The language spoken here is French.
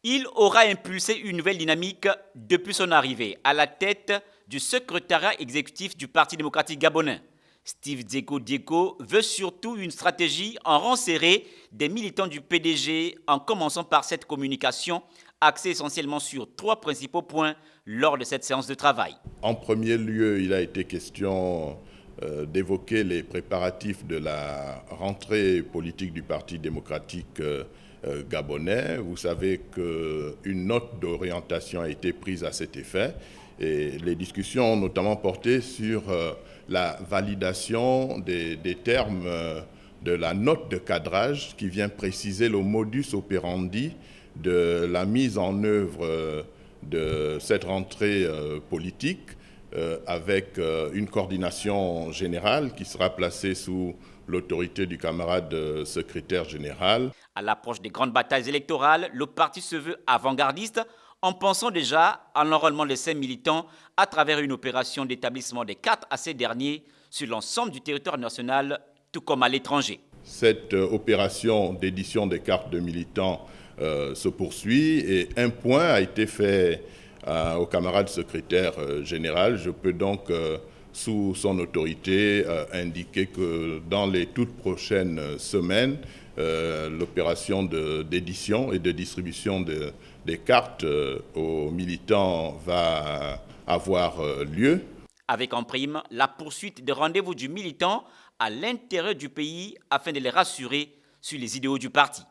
Il aura impulsé une nouvelle dynamique depuis son arrivée à la tête du secrétariat exécutif du Parti démocratique gabonais. Steve Dzeko Dieko veut surtout une stratégie en rang serré des militants du PDG en commençant par cette communication axée essentiellement sur trois principaux points lors de cette séance de travail. En premier lieu, il a été question d'évoquer les préparatifs de la rentrée politique du Parti démocratique gabonais. Vous savez qu'une note d'orientation a été prise à cet effet et les discussions ont notamment porté sur la validation des termes de la note de cadrage qui vient préciser le modus operandi de la mise en œuvre de cette rentrée politique avec une coordination générale qui sera placée sous l'autorité du camarade secrétaire général. À l'approche des grandes batailles électorales, le parti se veut avant-gardiste en pensant déjà à l'enrôlement de ses militants à travers une opération d'établissement des cartes à ces derniers sur l'ensemble du territoire national, tout comme à l'étranger. Cette opération d'édition des cartes de militants se poursuit et un point a été fait au camarade secrétaire général. Je peux donc, sous son autorité, indiquer que dans les toutes prochaines semaines, l'opération d'édition et de distribution des cartes aux militants va avoir lieu. Avec en prime la poursuite des rendez-vous du militant à l'intérieur du pays afin de les rassurer sur les idéaux du parti.